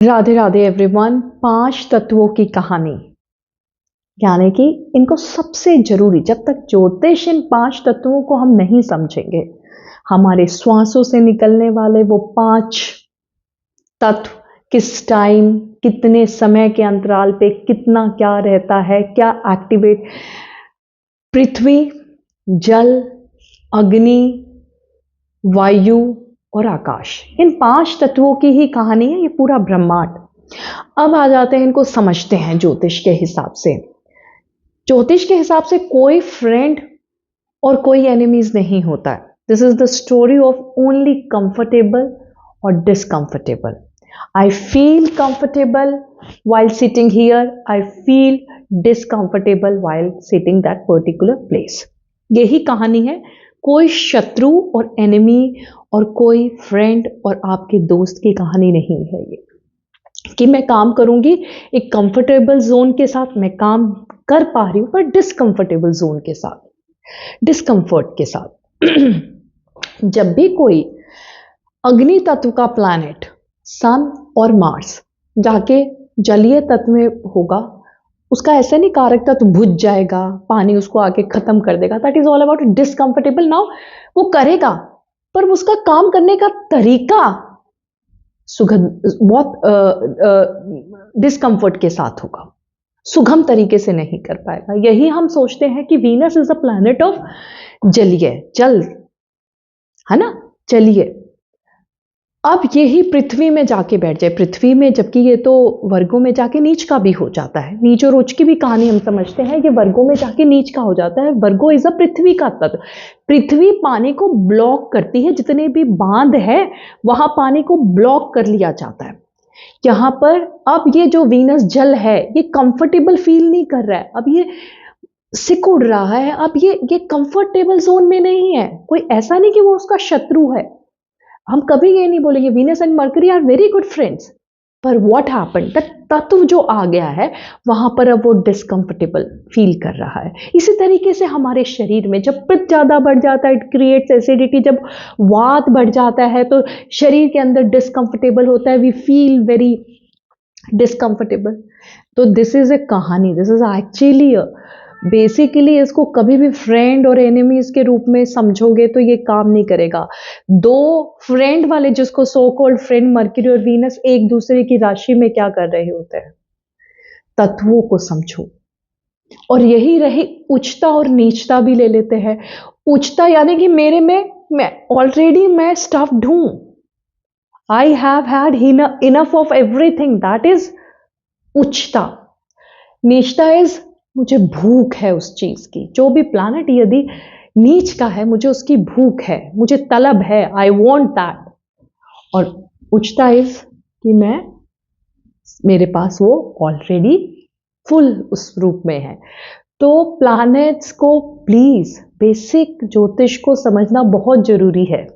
Radhe Radhe everyone. 5 तत्वों की कहानी, यानी कि इनको सबसे जरूरी, जब तक ज्योतिष इन 5 तत्वों को हम नहीं समझेंगे, हमारे श्वासों से निकलने वाले वो 5 तत्व किस टाइम, कितने समय के अंतराल पे कितना क्या रहता है, क्या एक्टिवेट, पृथ्वी, जल, अग्नि, वायु और आकाश, इन 5 तत्वों की ही कहानी है ये पूरा ब्रह्मांड। अब आ जाते हैं, इनको समझते हैं ज्योतिष के हिसाब से। ज्योतिष के हिसाब से कोई फ्रेंड और कोई एनिमीज नहीं होता है। This is the story of only comfortable और discomfortable. I feel comfortable while sitting here, I feel discomfortable while sitting that particular place। यही कहानी है। कोई शत्रु और एनिमी और कोई फ्रेंड और आपके दोस्त की कहानी नहीं है ये, कि मैं काम करूंगी एक कंफर्टेबल जोन के साथ, मैं काम कर पा रही हूं, पर डिसकंफर्टेबल जोन के साथ, डिस्कंफर्ट के साथ। जब भी कोई अग्नि तत्व का प्लैनेट सन और मार्स जाके जलीय तत्व में होगा, उसका ऐसा नहीं कारक तत्व बुझ जाएगा, पानी उसको आके खत्म कर देगा। That is all about discomfortable. Now वो करेगा, पर उसका काम करने का तरीका सुगम, बहुत डिस्कंफर्ट के साथ होगा, सुगम तरीके से नहीं कर पाएगा। यही हम सोचते हैं कि Venus is a planet of जलीय, जल है ना, जलीय। अब यही पृथ्वी में जाके बैठ जाए, पृथ्वी में, जबकि ये तो वर्गों में जाके नीच का भी हो जाता है। नीच और उच्च की भी कहानी हम समझते हैं, ये वर्गों में जाके नीच का हो जाता है। वर्गो इज अ पृथ्वी का तत्व। पृथ्वी पानी को ब्लॉक करती है, जितने भी बांध है वहां पानी को ब्लॉक कर लिया जाता है। यहां पर अब ये जो वीनस जल है, ये कंफर्टेबल फील नहीं कर रहा है, अब ये सिकुड़ रहा है, अब ये कंफर्टेबल जोन में नहीं है। कोई ऐसा नहीं कि वो उसका शत्रु है, हम कभी ये नहीं बोलेंगे Venus and Mercury are very good friends, पर व्हाट हैपेंड, द तत्व जो आ गया है वहां पर अब वो डिस्कंफर्टेबल फील कर रहा है। इसी तरीके से हमारे शरीर में जब पित्त ज्यादा बढ़ जाता है, इट क्रिएट्स एसिडिटी। जब वात बढ़ जाता है तो शरीर के अंदर डिस्कंफर्टेबल होता है, वी फील वेरी डिस्कंफर्टेबल। तो दिस इज ए कहानी, दिस इज एक्चुअली बेसिकली, इसको कभी भी फ्रेंड और एनिमीज के रूप में समझोगे तो ये काम नहीं करेगा। दो फ्रेंड वाले, जिसको सो कॉल्ड फ्रेंड मर्क्यूरी और वीनस, एक दूसरे की राशि में क्या कर रहे होते हैं, तत्वों को समझो। और यही रही उच्चता और नीचता भी ले लेते हैं। उच्चता यानी कि मेरे में मैं ऑलरेडी मैं स्टफ्ड हूं, I have had enough of everything, that is उच्चता। नीचता इज मुझे भूख है उस चीज की। जो भी प्लानट यदि नीच का है, मुझे उसकी भूख है, मुझे तलब है, आई वॉन्ट दैट। और उच्चता इज कि मैं, मेरे पास वो ऑलरेडी फुल उस रूप में है। तो प्लैनेट्स को प्लीज, बेसिक ज्योतिष को समझना बहुत जरूरी है।